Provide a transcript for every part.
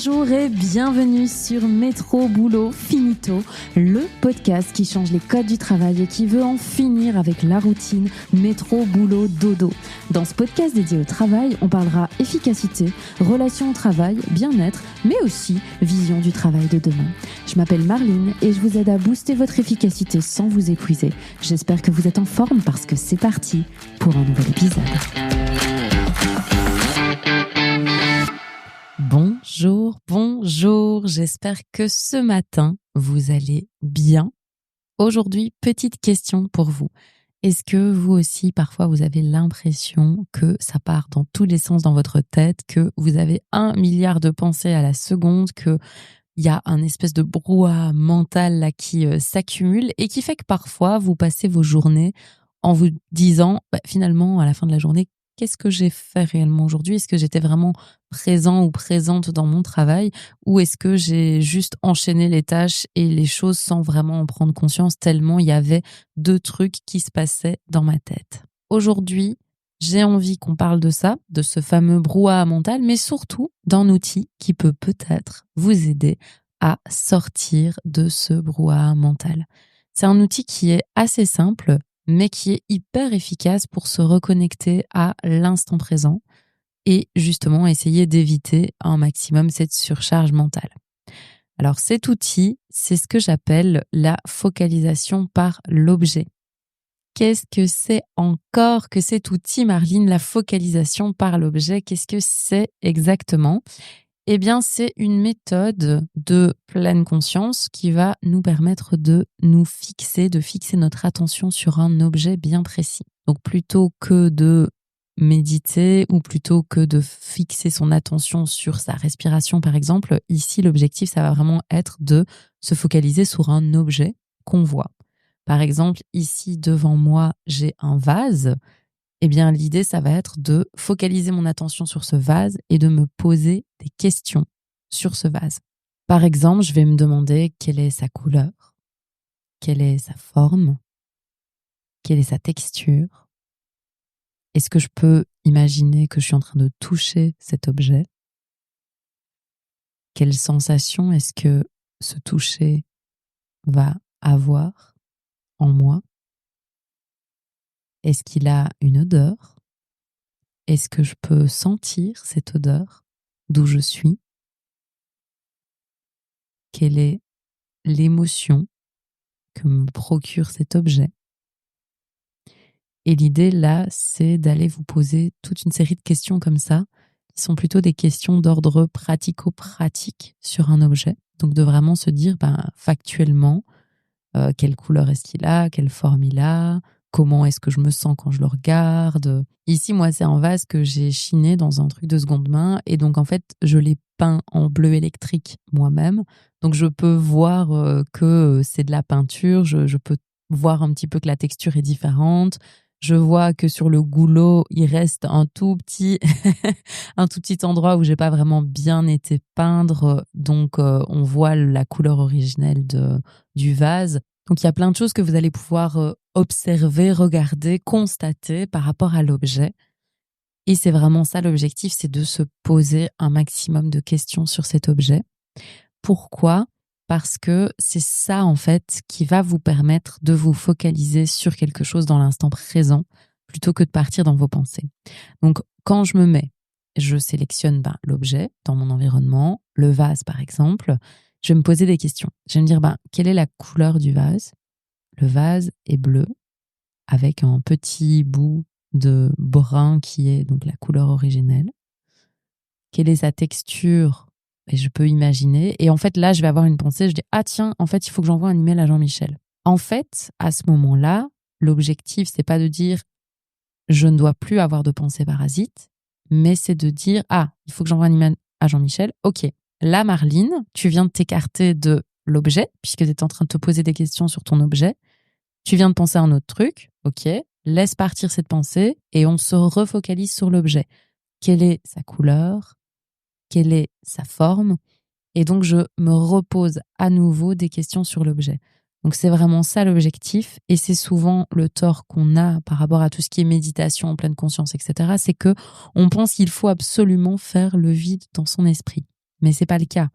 Bonjour et bienvenue sur Métro Boulot Finito, le podcast qui change les codes du travail et qui veut en finir avec la routine métro boulot dodo. Dans ce podcast dédié au travail, on parlera efficacité, relations au travail, bien-être, mais aussi vision du travail de demain. Je m'appelle Marline et je vous aide à booster votre efficacité sans vous épuiser. J'espère que vous êtes en forme parce que c'est parti pour un nouvel épisode. Bonjour, j'espère que ce matin, vous allez bien. Aujourd'hui, petite question pour vous. Est-ce que vous aussi, parfois, vous avez l'impression que ça part dans tous les sens dans votre tête, que vous avez 1 milliard de pensées à la seconde, qu'il y a un espèce de brouhaha mental là qui s'accumule et qui fait que parfois, vous passez vos journées en vous disant, finalement, à la fin de la journée, qu'est-ce que j'ai fait réellement aujourd'hui ? Est-ce que j'étais vraiment présent ou présente dans mon travail ? Ou est-ce que j'ai juste enchaîné les tâches et les choses sans vraiment en prendre conscience tellement il y avait 2 trucs qui se passaient dans ma tête ? Aujourd'hui, j'ai envie qu'on parle de ça, de ce fameux brouhaha mental, mais surtout d'un outil qui peut peut-être vous aider à sortir de ce brouhaha mental. C'est un outil qui est assez simple, mais qui est hyper efficace pour se reconnecter à l'instant présent et justement essayer d'éviter un maximum cette surcharge mentale. Alors cet outil, c'est ce que j'appelle la focalisation par l'objet. Qu'est-ce que c'est encore que cet outil, Marline, la focalisation par l'objet ? Qu'est-ce que c'est exactement ? Eh bien, c'est une méthode de pleine conscience qui va nous permettre de nous fixer, de fixer notre attention sur un objet bien précis. Donc, plutôt que de méditer ou plutôt que de fixer son attention sur sa respiration, par exemple, ici, l'objectif, ça va vraiment être de se focaliser sur un objet qu'on voit. Par exemple, ici, devant moi, j'ai un vase. Eh bien, l'idée, ça va être de focaliser mon attention sur ce vase et de me poser des questions sur ce vase. Par exemple, je vais me demander quelle est sa couleur, quelle est sa forme, quelle est sa texture. Est-ce que je peux imaginer que je suis en train de toucher cet objet ? Quelle sensation est-ce que ce toucher va avoir en moi ? Est-ce qu'il a une odeur ? Est-ce que je peux sentir cette odeur d'où je suis ? Quelle est l'émotion que me procure cet objet ? Et l'idée là, c'est d'aller vous poser toute une série de questions comme ça, qui sont plutôt des questions d'ordre pratico-pratique sur un objet. Donc de vraiment se dire factuellement, quelle couleur est-ce qu'il a, quelle forme il a, comment est-ce que je me sens quand je le regarde. Ici, moi, c'est un vase que j'ai chiné dans un truc de seconde main. Et donc, en fait, je l'ai peint en bleu électrique moi-même. Donc, je peux voir que c'est de la peinture. Je peux voir un petit peu que la texture est différente. Je vois que sur le goulot, il reste un tout petit, un tout petit endroit où j'ai pas vraiment bien été peindre. Donc, on voit la couleur originelle du vase. Donc, il y a plein de choses que vous allez pouvoir observer, regarder, constater par rapport à l'objet. Et c'est vraiment ça l'objectif, c'est de se poser un maximum de questions sur cet objet. Pourquoi ? Parce que c'est ça, en fait, qui va vous permettre de vous focaliser sur quelque chose dans l'instant présent plutôt que de partir dans vos pensées. Donc, quand je me mets, je sélectionne l'objet dans mon environnement, le vase par exemple. Je vais me poser des questions. Je vais me dire, quelle est la couleur du vase ? Le vase est bleu avec un petit bout de brun qui est donc la couleur originelle. Quelle est sa texture ? Et je peux imaginer. Et en fait, là, je vais avoir une pensée. Je dis, tiens, en fait, il faut que j'envoie un email à Jean-Michel. En fait, à ce moment-là, l'objectif, c'est pas de dire, je ne dois plus avoir de pensée parasite, mais c'est de dire, il faut que j'envoie un email à Jean-Michel. Ok. Là, Marline, tu viens de t'écarter de l'objet, puisque tu es en train de te poser des questions sur ton objet. Tu viens de penser à un autre truc. Ok. Laisse partir cette pensée et on se refocalise sur l'objet. Quelle est sa couleur ? Quelle est sa forme ? Et donc, je me repose à nouveau des questions sur l'objet. Donc, c'est vraiment ça l'objectif. Et c'est souvent le tort qu'on a par rapport à tout ce qui est méditation en pleine conscience, etc. C'est qu'on pense qu'il faut absolument faire le vide dans son esprit. mais c'est pas le cas.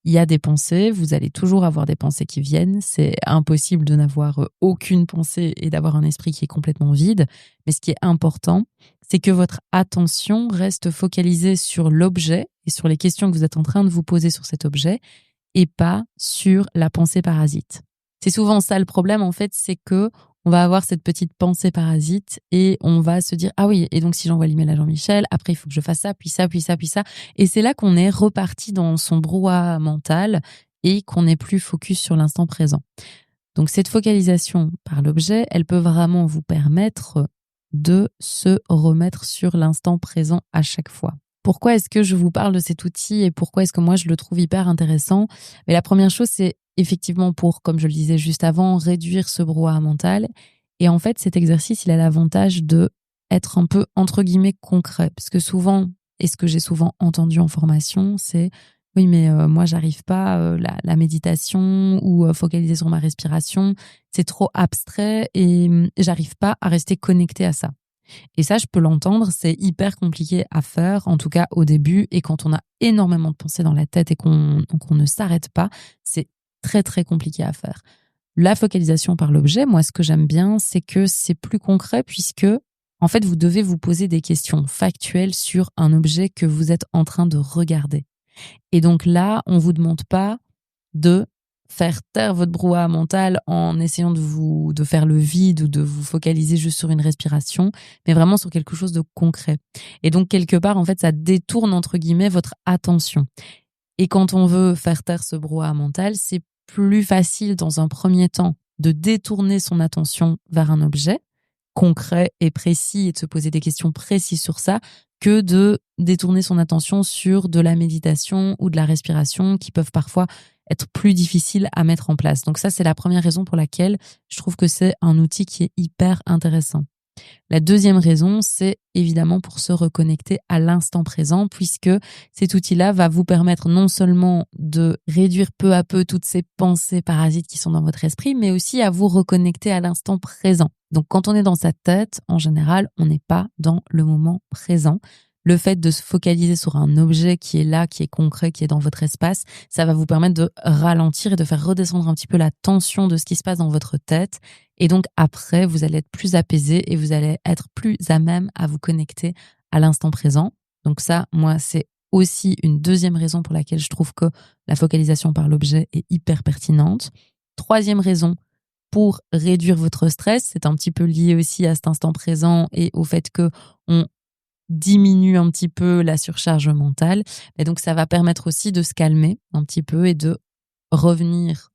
Il y a des pensées, vous allez toujours avoir des pensées qui viennent. C'est impossible de n'avoir aucune pensée et d'avoir un esprit qui est complètement vide. Mais ce qui est important, c'est que votre attention reste focalisée sur l'objet et sur les questions que vous êtes en train de vous poser sur cet objet et pas sur la pensée parasite. C'est souvent ça le problème, en fait, c'est que on va avoir cette petite pensée parasite et on va se dire, ah oui, et donc si j'envoie l'email à Jean-Michel, après il faut que je fasse ça, puis ça, puis ça, puis ça. Et c'est là qu'on est reparti dans son brouhaha mental et qu'on n'est plus focus sur l'instant présent. Donc cette focalisation par l'objet, elle peut vraiment vous permettre de se remettre sur l'instant présent à chaque fois. Pourquoi est-ce que je vous parle de cet outil et pourquoi est-ce que moi je le trouve hyper intéressant? Mais la première chose, c'est effectivement pour, comme je le disais juste avant, réduire ce brouhaha mental. Et en fait, cet exercice, il a l'avantage de être un peu, entre guillemets, concret. Parce que souvent, et ce que j'ai souvent entendu en formation, c'est oui, mais moi, j'arrive pas, la méditation ou focaliser sur ma respiration, c'est trop abstrait et j'arrive pas à rester connectée à ça. Et ça, je peux l'entendre, c'est hyper compliqué à faire, en tout cas au début, et quand on a énormément de pensées dans la tête et qu'on ne s'arrête pas, c'est très très compliqué à faire. La focalisation par l'objet, moi, ce que j'aime bien, c'est que c'est plus concret puisque, en fait, vous devez vous poser des questions factuelles sur un objet que vous êtes en train de regarder. Et donc là, on vous demande pas de faire taire votre brouhaha mental en essayant de faire le vide ou de vous focaliser juste sur une respiration, mais vraiment sur quelque chose de concret. Et donc, quelque part, en fait, ça détourne, entre guillemets, votre attention. Et quand on veut faire taire ce brouhaha mental, c'est plus facile, dans un premier temps, de détourner son attention vers un objet concret et précis et de se poser des questions précises sur ça, que de détourner son attention sur de la méditation ou de la respiration qui peuvent parfois être plus difficiles à mettre en place. Donc ça, c'est la première raison pour laquelle je trouve que c'est un outil qui est hyper intéressant. La deuxième raison, c'est évidemment pour se reconnecter à l'instant présent, puisque cet outil-là va vous permettre non seulement de réduire peu à peu toutes ces pensées parasites qui sont dans votre esprit, mais aussi à vous reconnecter à l'instant présent. Donc quand on est dans sa tête, en général, on n'est pas dans le moment présent. Le fait de se focaliser sur un objet qui est là, qui est concret, qui est dans votre espace, ça va vous permettre de ralentir et de faire redescendre un petit peu la tension de ce qui se passe dans votre tête. Et donc après, vous allez être plus apaisé et vous allez être plus à même à vous connecter à l'instant présent. Donc ça, moi, c'est aussi une deuxième raison pour laquelle je trouve que la focalisation par l'objet est hyper pertinente. Troisième raison, pour réduire votre stress, c'est un petit peu lié aussi à cet instant présent et au fait que on diminue un petit peu la surcharge mentale. Et donc, ça va permettre aussi de se calmer un petit peu et de revenir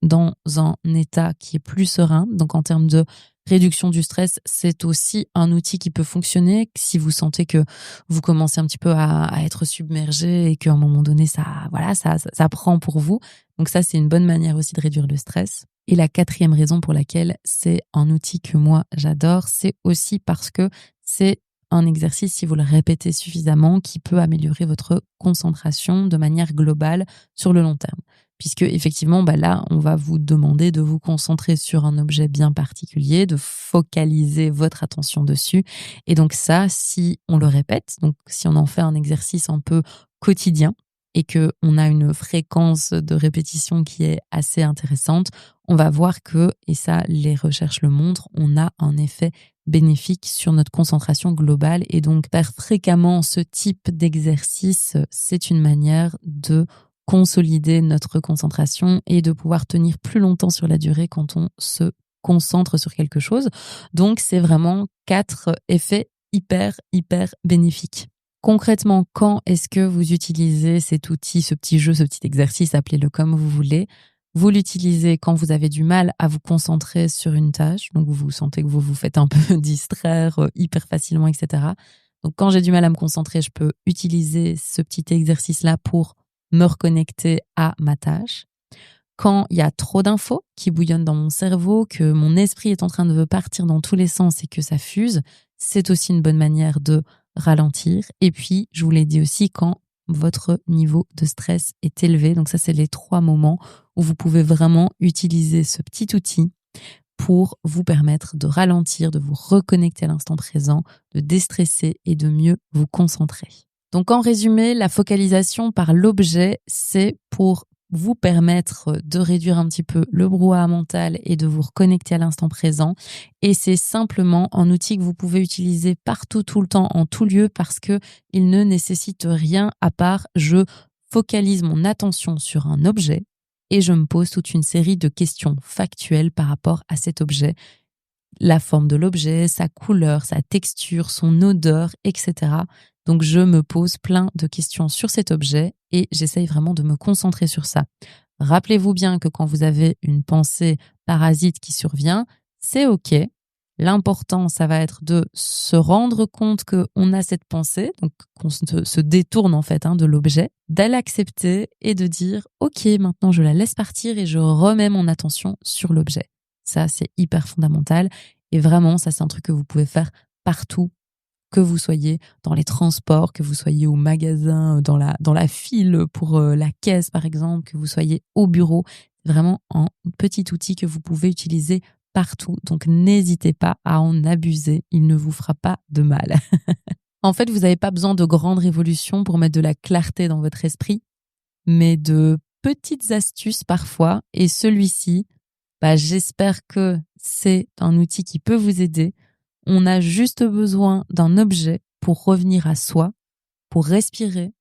dans un état qui est plus serein. Donc, en termes de réduction du stress, c'est aussi un outil qui peut fonctionner si vous sentez que vous commencez un petit peu à être submergé et qu'à un moment donné, ça prend pour vous. Donc ça, c'est une bonne manière aussi de réduire le stress. Et la quatrième raison pour laquelle c'est un outil que moi, j'adore, c'est aussi parce que c'est un exercice, si vous le répétez suffisamment, qui peut améliorer votre concentration de manière globale sur le long terme. Puisque effectivement, là, on va vous demander de vous concentrer sur un objet bien particulier, de focaliser votre attention dessus. Et donc ça, si on le répète, donc si on en fait un exercice un peu quotidien et que on a une fréquence de répétition qui est assez intéressante, on va voir que, et ça, les recherches le montrent, on a un effet bénéfique sur notre concentration globale. Et donc, faire fréquemment ce type d'exercice, c'est une manière de consolider notre concentration et de pouvoir tenir plus longtemps sur la durée quand on se concentre sur quelque chose. Donc, c'est vraiment 4 effets hyper bénéfiques. Concrètement, quand est-ce que vous utilisez cet outil, ce petit jeu, ce petit exercice, appelez-le comme vous voulez? Vous l'utilisez quand vous avez du mal à vous concentrer sur une tâche, donc vous sentez que vous vous faites un peu distraire hyper facilement, etc. Donc quand j'ai du mal à me concentrer, je peux utiliser ce petit exercice-là pour me reconnecter à ma tâche. Quand il y a trop d'infos qui bouillonnent dans mon cerveau, que mon esprit est en train de partir dans tous les sens et que ça fuse, c'est aussi une bonne manière de ralentir. Et puis, je vous l'ai dit aussi, quand votre niveau de stress est élevé. Donc ça, c'est les 3 moments où vous pouvez vraiment utiliser ce petit outil pour vous permettre de ralentir, de vous reconnecter à l'instant présent, de déstresser et de mieux vous concentrer. Donc en résumé, la focalisation par l'objet, c'est pour vous permettre de réduire un petit peu le brouhaha mental et de vous reconnecter à l'instant présent. Et c'est simplement un outil que vous pouvez utiliser partout, tout le temps, en tout lieu, parce que il ne nécessite rien à part je focalise mon attention sur un objet et je me pose toute une série de questions factuelles par rapport à cet objet. La forme de l'objet, sa couleur, sa texture, son odeur, etc. Donc je me pose plein de questions sur cet objet et j'essaye vraiment de me concentrer sur ça. Rappelez-vous bien que quand vous avez une pensée parasite qui survient, c'est OK. L'important, ça va être de se rendre compte qu'on a cette pensée, donc qu'on se détourne en fait de l'objet, d'aller l'accepter et de dire « Ok, maintenant je la laisse partir et je remets mon attention sur l'objet ». Ça, c'est hyper fondamental. Et vraiment, ça, c'est un truc que vous pouvez faire partout, que vous soyez dans les transports, que vous soyez au magasin, dans la file pour la caisse, par exemple, que vous soyez au bureau. C'est vraiment un petit outil que vous pouvez utiliser partout. Donc, n'hésitez pas à en abuser. Il ne vous fera pas de mal. En fait, vous n'avez pas besoin de grandes révolutions pour mettre de la clarté dans votre esprit, mais de petites astuces parfois. Et celui-ci, j'espère que c'est un outil qui peut vous aider. On a juste besoin d'un objet pour revenir à soi, pour respirer,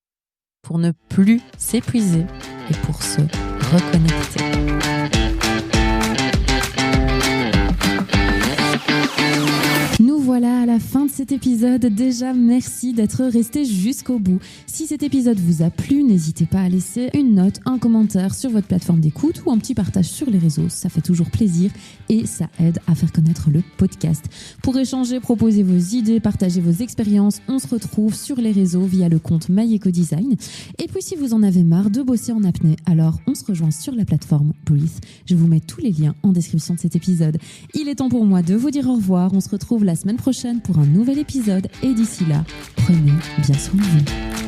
pour ne plus s'épuiser et pour se reconnecter. Nous voilà à la fin de cet épisode. Déjà, merci d'être resté jusqu'au bout. Si cet épisode vous a plu, n'hésitez pas à laisser une note, un commentaire sur votre plateforme d'écoute ou un petit partage sur les réseaux. Ça fait toujours plaisir et ça aide à faire connaître le podcast. Pour échanger, proposer vos idées, partager vos expériences, on se retrouve sur les réseaux via le compte MyEcoDesign. Et puis, si vous en avez marre de bosser en apnée, alors on se rejoint sur la plateforme Breathe. Je vous mets tous les liens en description de cet épisode. Il est temps pour moi de vous dire au revoir. On se retrouve la semaine prochaine pour un nouvel épisode et d'ici là, prenez bien soin de vous.